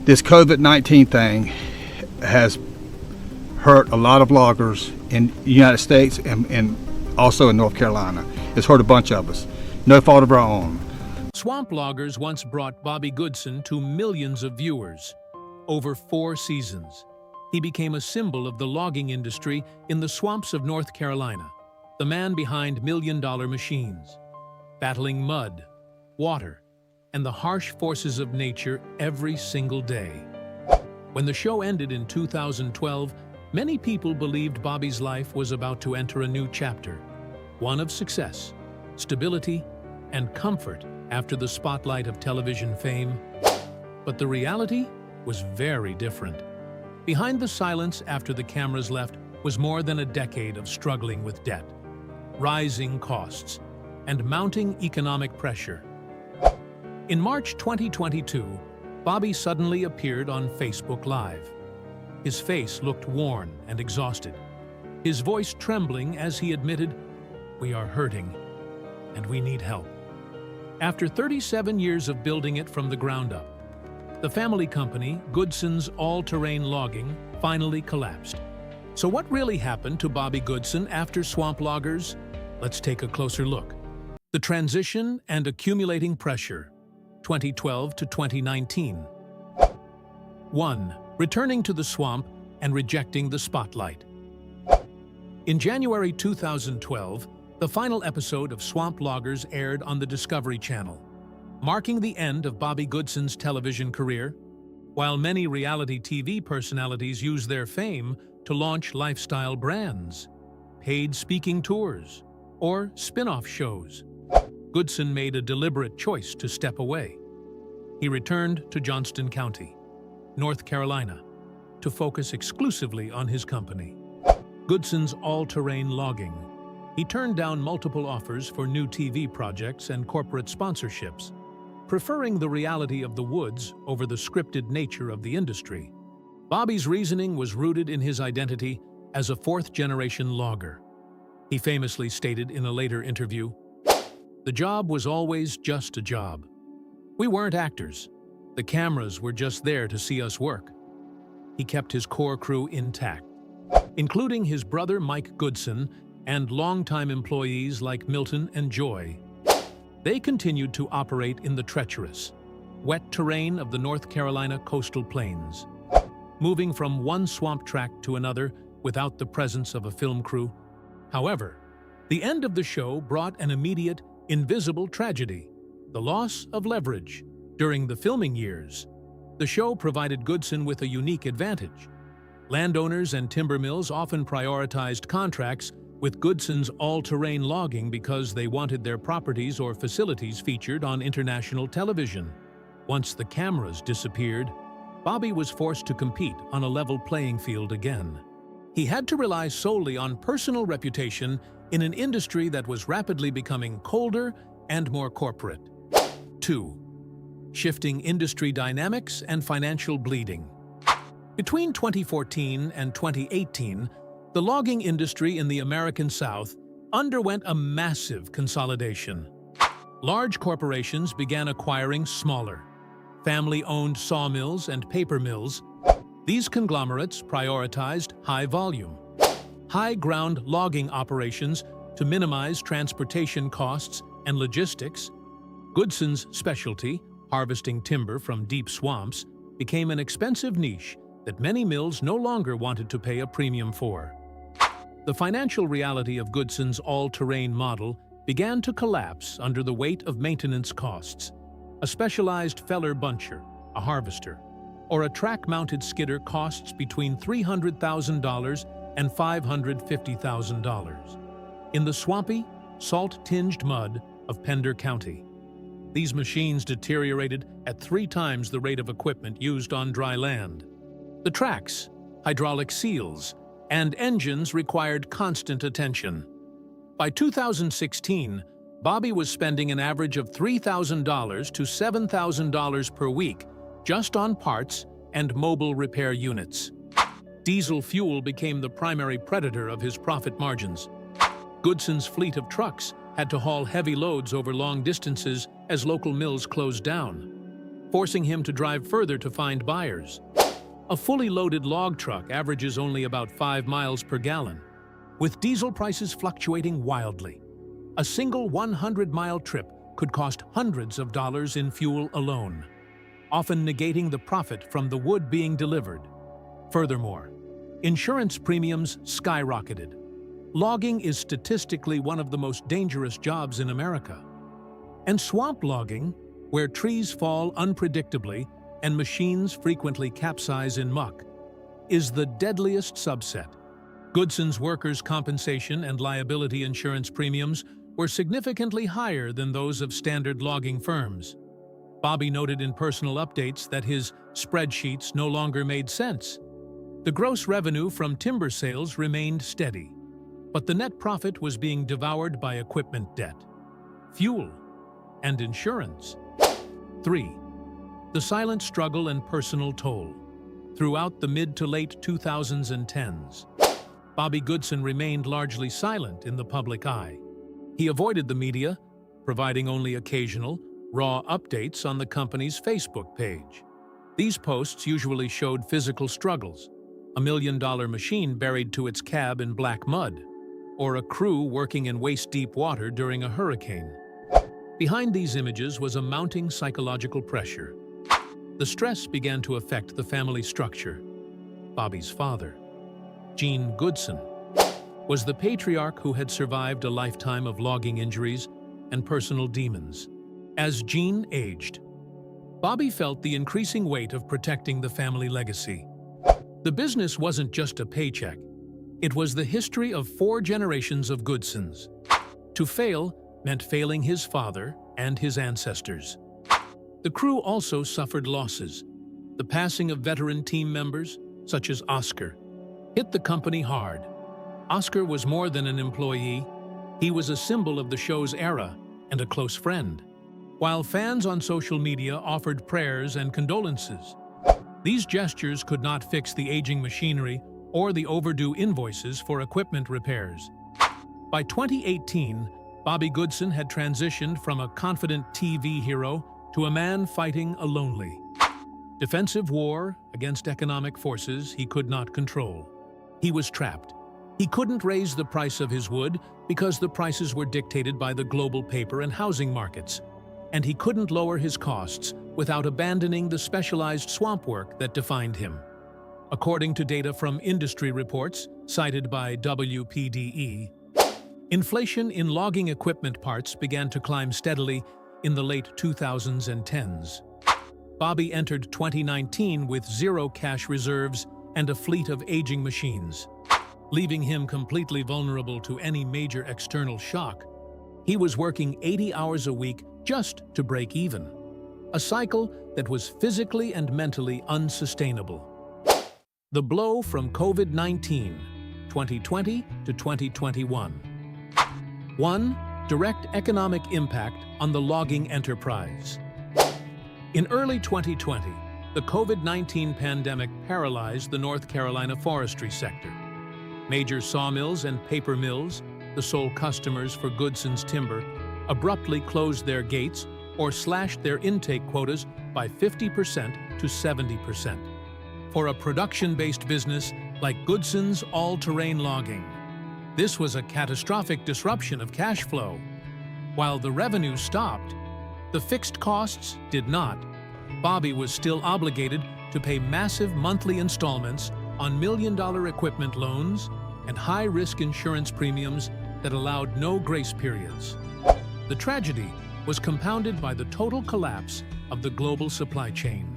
This COVID-19 thing has hurt a lot of loggers in the United States and also in North Carolina. It's hurt a bunch of us. No fault of our own. Swamp loggers once brought Bobby Goodson to millions of viewers. Over 4 seasons, he became a symbol of the logging industry in the swamps of North Carolina, the man behind million-dollar machines, battling mud, water, and the harsh forces of nature every single day. When the show ended in 2012, many people believed Bobby's life was about to enter a new chapter, one of success, stability, and comfort after the spotlight of television fame. But the reality was very different. Behind the silence after the cameras left was more than a decade of struggling with debt, rising costs, and mounting economic pressure. In March 2022, Bobby suddenly appeared on Facebook Live. His face looked worn and exhausted, his voice trembling as he admitted, "We are hurting, and we need help." After 37 years of building it from the ground up, the family company, Goodson's All-Terrain Logging, finally collapsed. So what really happened to Bobby Goodson after Swamp Loggers? Let's take a closer look. The transition and accumulating pressure, 2012 to 2019. 1. Returning to the swamp and rejecting the spotlight. In January 2012, the final episode of Swamp Loggers aired on the Discovery Channel, marking the end of Bobby Goodson's television career. While many reality TV personalities use their fame to launch lifestyle brands, paid speaking tours, or spin-off shows, Goodson made a deliberate choice to step away. He returned to Johnston County, North Carolina, to focus exclusively on his company, Goodson's All-Terrain Logging. He turned down multiple offers for new TV projects and corporate sponsorships, preferring the reality of the woods over the scripted nature of the industry. Bobby's reasoning was rooted in his identity as a fourth-generation logger. He famously stated in a later interview, "The job was always just a job. We weren't actors. The cameras were just there to see us work." He kept his core crew intact, including his brother Mike Goodson and longtime employees like Milton and Joy. They continued to operate in the treacherous, wet terrain of the North Carolina coastal plains, moving from one swamp track to another without the presence of a film crew. However, the end of the show brought an immediate, invisible tragedy: the loss of leverage. During the filming years, the show provided Goodson with a unique advantage. Landowners and timber mills often prioritized contracts with Goodson's all-terrain logging because they wanted their properties or facilities featured on international television. Once the cameras disappeared, Bobby was forced to compete on a level playing field again. He had to rely solely on personal reputation in an industry that was rapidly becoming colder and more corporate. 2. Shifting industry dynamics and financial bleeding. Between 2014 and 2018, the logging industry in the American South underwent a massive consolidation. Large corporations began acquiring smaller, family-owned sawmills and paper mills. These conglomerates prioritized high volume, high-ground logging operations to minimize transportation costs and logistics. Goodson's specialty, harvesting timber from deep swamps, became an expensive niche that many mills no longer wanted to pay a premium for. The financial reality of Goodson's all-terrain model began to collapse under the weight of maintenance costs. A specialized feller buncher, a harvester, or a track-mounted skidder costs between $300,000 and $550,000. In the swampy, salt-tinged mud of Pender County, these machines deteriorated at 3 times the rate of equipment used on dry land. The tracks, hydraulic seals, and engines required constant attention. By 2016, Bobby was spending an average of $3,000 to $7,000 per week just on parts and mobile repair units. Diesel fuel became the primary predator of his profit margins. Goodson's fleet of trucks had to haul heavy loads over long distances as local mills closed down. forcing him to drive further to find buyers. A fully loaded log truck averages only about 5 miles per gallon, with diesel prices fluctuating wildly. A single 100-mile trip could cost hundreds of dollars in fuel alone, often negating the profit from the wood being delivered. Furthermore, insurance premiums skyrocketed. Logging is statistically one of the most dangerous jobs in America. And swamp logging, where trees fall unpredictably and machines frequently capsize in muck, is the deadliest subset. Goodson's workers' compensation and liability insurance premiums were significantly higher than those of standard logging firms. Bobby noted in personal updates that his spreadsheets no longer made sense. The gross revenue from timber sales remained steady, but the net profit was being devoured by equipment debt, fuel, and insurance. 3. The silent struggle and personal toll. Throughout the mid to late 2010s, Bobby Goodson remained largely silent in the public eye. He avoided the media, providing only occasional, raw updates on the company's Facebook page. These posts usually showed physical struggles, a $1 million machine buried to its cab in black mud, or a crew working in waist-deep water during a hurricane. Behind these images was a mounting psychological pressure. The stress began to affect the family structure. Bobby's father, Gene Goodson, was the patriarch who had survived a lifetime of logging injuries and personal demons. As Gene aged, Bobby felt the increasing weight of protecting the family legacy. The business wasn't just a paycheck. It was the history of 4 generations of Goodsons. To fail meant failing his father and his ancestors. The crew also suffered losses. The passing of veteran team members, such as Oscar, hit the company hard. Oscar was more than an employee. He was a symbol of the show's era and a close friend. While fans on social media offered prayers and condolences, these gestures could not fix the aging machinery or the overdue invoices for equipment repairs. By 2018, Bobby Goodson had transitioned from a confident TV hero to a man fighting a lonely, defensive war against economic forces he could not control. He was trapped. He couldn't raise the price of his wood because the prices were dictated by the global paper and housing markets, and he couldn't lower his costs without abandoning the specialized swamp work that defined him. According to data from industry reports cited by WPDE, inflation in logging equipment parts began to climb steadily in the late 2010s. Bobby entered 2019 with 0 cash reserves and a fleet of aging machines, leaving him completely vulnerable to any major external shock. He was working 80 hours a week just to break even, a cycle that was physically and mentally unsustainable. The blow from COVID-19, 2020 to 2021. 1. Direct economic impact on the logging enterprise. In early 2020, the COVID-19 pandemic paralyzed the North Carolina forestry sector. Major sawmills and paper mills, the sole customers for Goodson's timber, abruptly closed their gates or slashed their intake quotas by 50% to 70%. For a production-based business like Goodson's all-terrain logging, this was a catastrophic disruption of cash flow. While the revenue stopped, the fixed costs did not. Bobby was still obligated to pay massive monthly installments on million-dollar equipment loans and high-risk insurance premiums that allowed no grace periods. The tragedy was compounded by the total collapse of the global supply chain.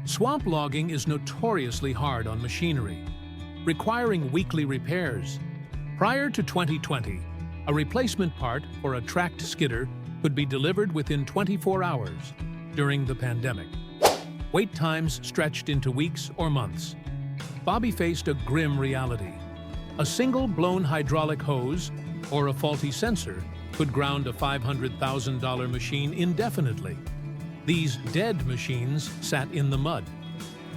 Swamp logging is notoriously hard on machinery, requiring weekly repairs. Prior to 2020, a replacement part for a tracked skidder could be delivered within 24 hours during the pandemic. Wait times stretched into weeks or months. Bobby faced a grim reality. A single blown hydraulic hose or a faulty sensor could ground a $500,000 machine indefinitely. These dead machines sat in the mud,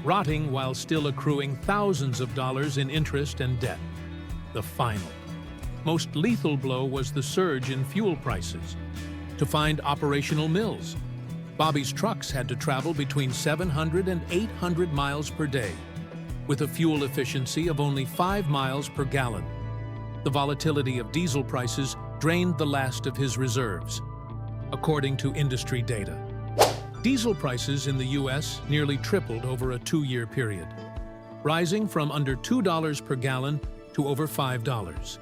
rotting while still accruing thousands of dollars in interest and debt. The final, most lethal blow was the surge in fuel prices. To find operational mills, Bobby's trucks had to travel between 700 and 800 miles per day, with a fuel efficiency of only 5 miles per gallon. The volatility of diesel prices drained the last of his reserves, according to industry data. Diesel prices in the U.S. nearly tripled over a 2-year period, rising from under $2 per gallon to over $5.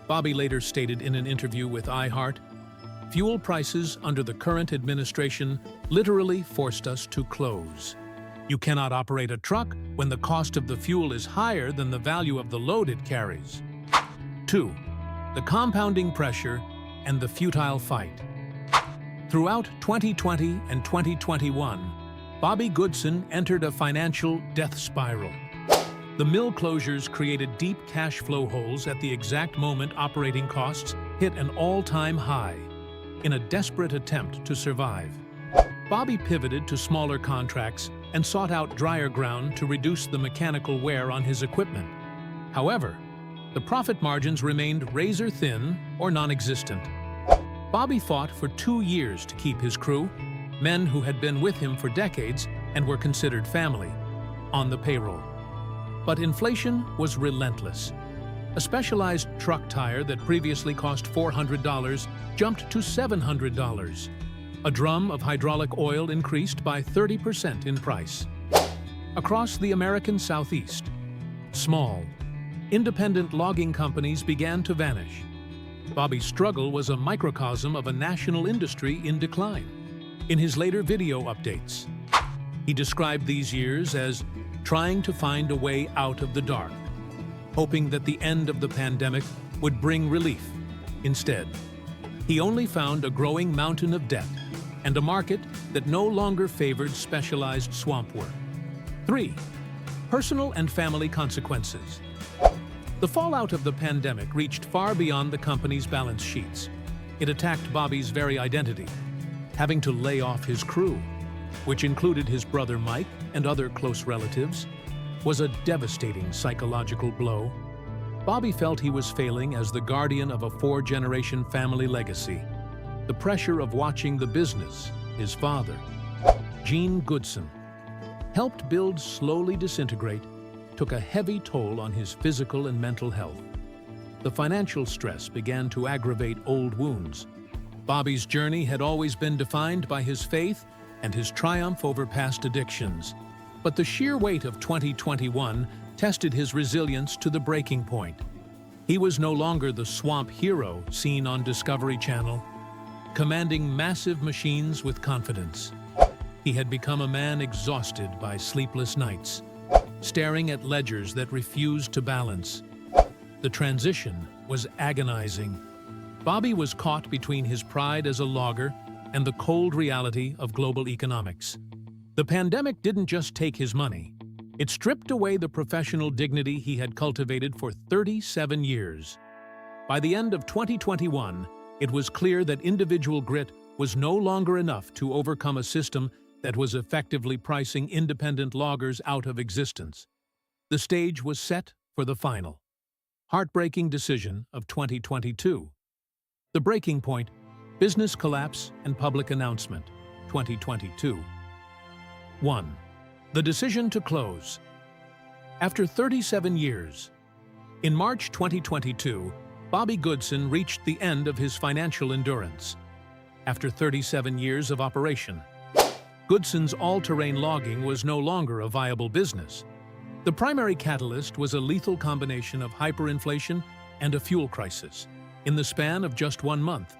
Bobby later stated in an interview with iHeart, "Fuel prices under the current administration literally forced us to close. You cannot operate a truck when the cost of the fuel is higher than the value of the load it carries." 2. The compounding pressure and the futile fight. Throughout 2020 and 2021, Bobby Goodson entered a financial death spiral. The mill closures created deep cash flow holes at the exact moment operating costs hit an all-time high. In a desperate attempt to survive, Bobby pivoted to smaller contracts and sought out drier ground to reduce the mechanical wear on his equipment. However, the profit margins remained razor-thin or non-existent. Bobby fought for 2 years to keep his crew, men who had been with him for decades and were considered family, on the payroll. But inflation was relentless. A specialized truck tire that previously cost $400 jumped to $700. A drum of hydraulic oil increased by 30% in price. Across the American Southeast, small, independent logging companies began to vanish. Bobby's struggle was a microcosm of a national industry in decline. In his later video updates, he described these years as trying to find a way out of the dark, hoping that the end of the pandemic would bring relief. Instead, he only found a growing mountain of debt and a market that no longer favored specialized swamp work. 3. Personal and family consequences. The fallout of the pandemic reached far beyond the company's balance sheets. It attacked Bobby's very identity. Having to lay off his crew, which included his brother Mike and other close relatives, was a devastating psychological blow. Bobby felt he was failing as the guardian of a 4-generation family legacy. The pressure of watching the business his father, Gene Goodson, helped build slowly disintegrate took a heavy toll on his physical and mental health. The financial stress began to aggravate old wounds. Bobby's journey had always been defined by his faith and his triumph over past addictions. But the sheer weight of 2021 tested his resilience to the breaking point. He was no longer the swamp hero seen on Discovery Channel, commanding massive machines with confidence. He had become a man exhausted by sleepless nights, staring at ledgers that refused to balance. The transition was agonizing. Bobby was caught between his pride as a logger and the cold reality of global economics. The pandemic didn't just take his money. It stripped away the professional dignity he had cultivated for 37 years. By the end of 2021, it was clear that individual grit was no longer enough to overcome a system that was effectively pricing independent loggers out of existence. The stage was set for the final, heartbreaking decision of 2022. The breaking point: business collapse and public announcement, 2022. 1. The decision to close. After 37 years, in March 2022, Bobby Goodson reached the end of his financial endurance. After 37 years of operation, Goodson's all-terrain logging was no longer a viable business. The primary catalyst was a lethal combination of hyperinflation and a fuel crisis. In the span of just 1 month,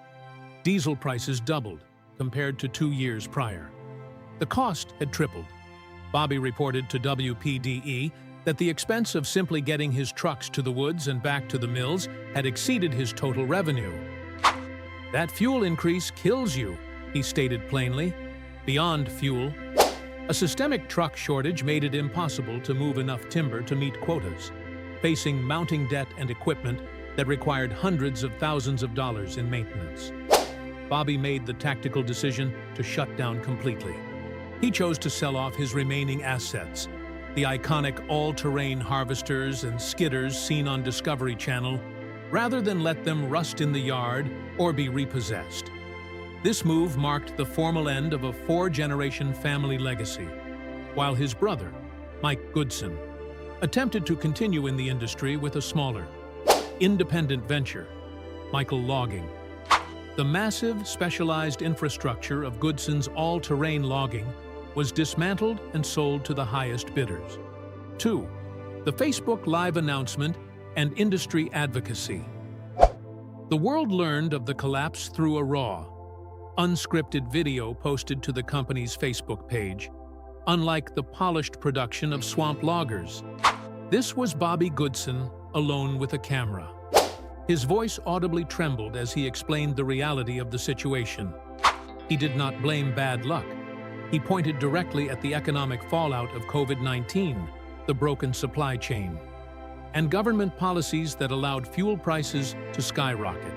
diesel prices doubled compared to 2 years prior. The cost had tripled. Bobby reported to WPDE that the expense of simply getting his trucks to the woods and back to the mills had exceeded his total revenue. "That fuel increase kills you," he stated plainly. Beyond fuel, a systemic truck shortage made it impossible to move enough timber to meet quotas, facing mounting debt and equipment that required hundreds of thousands of dollars in maintenance. Bobby made the tactical decision to shut down completely. He chose to sell off his remaining assets, the iconic all-terrain harvesters and skidders seen on Discovery Channel, rather than let them rust in the yard or be repossessed. This move marked the formal end of a four-generation family legacy, while his brother, Mike Goodson, attempted to continue in the industry with a smaller, independent venture, Michael Logging. The massive, specialized infrastructure of Goodson's all-terrain logging was dismantled and sold to the highest bidders. 2. The Facebook Live announcement and industry advocacy. The world learned of the collapse through a raw, unscripted video posted to the company's Facebook page, unlike the polished production of swamp loggers. This was Bobby Goodson, alone with a camera. His voice audibly trembled as he explained the reality of the situation. He did not blame bad luck. He pointed directly at the economic fallout of COVID-19, the broken supply chain, and government policies that allowed fuel prices to skyrocket.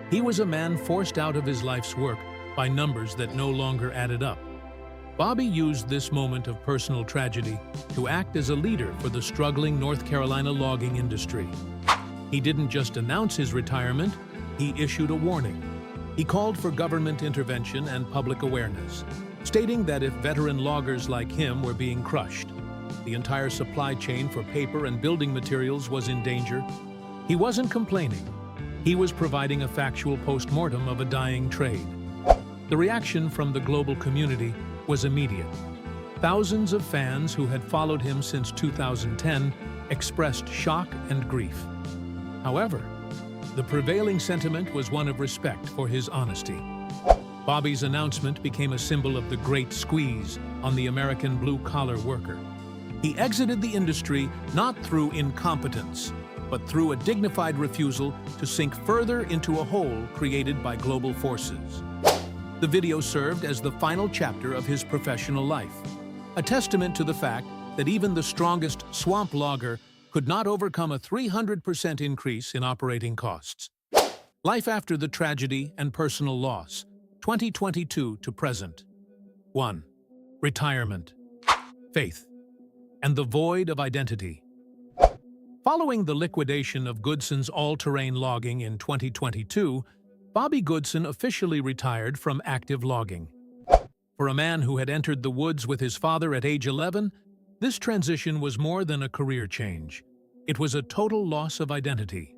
He was a man forced out of his life's work by numbers that no longer added up. Bobby used this moment of personal tragedy to act as a leader for the struggling North Carolina logging industry. He didn't just announce his retirement, he issued a warning. He called for government intervention and public awareness, stating that if veteran loggers like him were being crushed, the entire supply chain for paper and building materials was in danger. He wasn't complaining. He was providing a factual post-mortem of a dying trade. The reaction from the global community was immediate. Thousands of fans who had followed him since 2010 expressed shock and grief. However, the prevailing sentiment was one of respect for his honesty. Bobby's announcement became a symbol of the great squeeze on the American blue-collar worker. He exited the industry not through incompetence, but through a dignified refusal to sink further into a hole created by global forces. The video served as the final chapter of his professional life, a testament to the fact that even the strongest swamp logger could not overcome a 300% increase in operating costs. Life after the tragedy and personal loss, 2022 to present. 1. Retirement, faith, and the void of identity. Following the liquidation of Goodson's all-terrain logging in 2022, Bobby Goodson officially retired from active logging. For a man who had entered the woods with his father at age 11, this transition was more than a career change. It was a total loss of identity.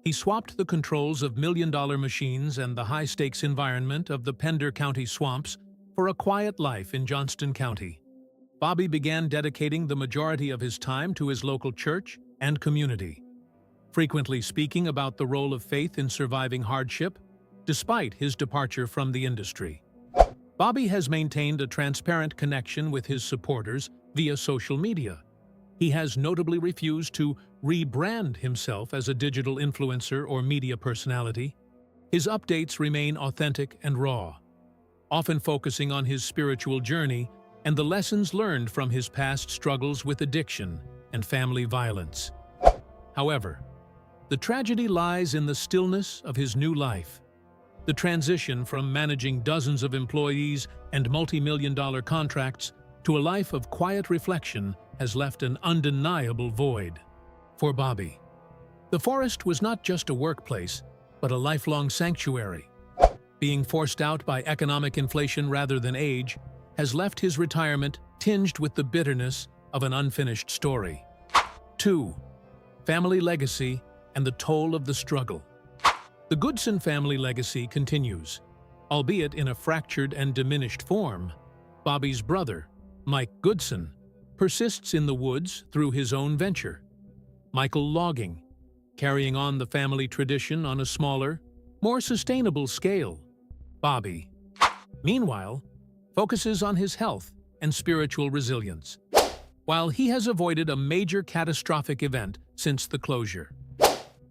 He swapped the controls of million-dollar machines and the high-stakes environment of the Pender County swamps for a quiet life in Johnston County. Bobby began dedicating the majority of his time to his local church and community, frequently speaking about the role of faith in surviving hardship, despite his departure from the industry. Bobby has maintained a transparent connection with his supporters via social media. He has notably refused to rebrand himself as a digital influencer or media personality. His updates remain authentic and raw, often focusing on his spiritual journey and the lessons learned from his past struggles with addiction and family violence. However, the tragedy lies in the stillness of his new life. The transition from managing dozens of employees and multi-million-dollar contracts to a life of quiet reflection has left an undeniable void. For Bobby, the forest was not just a workplace, but a lifelong sanctuary. Being forced out by economic inflation rather than age has left his retirement tinged with the bitterness of an unfinished story. 2. Family legacy and the toll of the struggle. The Goodson family legacy continues, albeit in a fractured and diminished form. Bobby's brother, Mike Goodson, persists in the woods through his own venture, Michael Logging, carrying on the family tradition on a smaller, more sustainable scale. Bobby, meanwhile, focuses on his health and spiritual resilience, while he has avoided a major catastrophic event since the closure.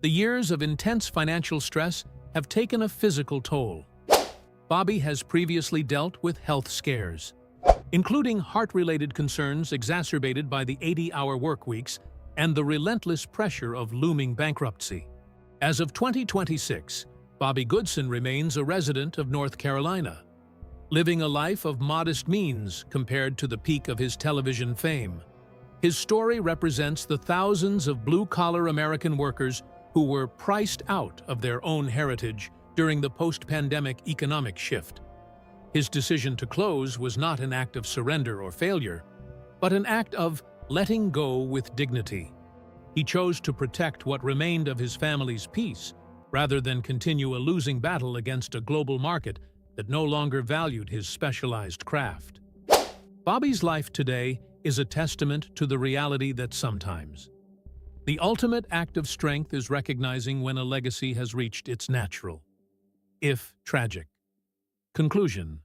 The years of intense financial stress have taken a physical toll. Bobby has previously dealt with health scares, including heart-related concerns exacerbated by the 80-hour work weeks and the relentless pressure of looming bankruptcy. As of 2026, Bobby Goodson remains a resident of North Carolina, living a life of modest means compared to the peak of his television fame. His story represents the thousands of blue-collar American workers who were priced out of their own heritage during the post-pandemic economic shift. His decision to close was not an act of surrender or failure, but an act of letting go with dignity. He chose to protect what remained of his family's peace, rather than continue a losing battle against a global market that no longer valued his specialized craft. Bobby's life today is a testament to the reality that sometimes the ultimate act of strength is recognizing when a legacy has reached its natural, if tragic, conclusion.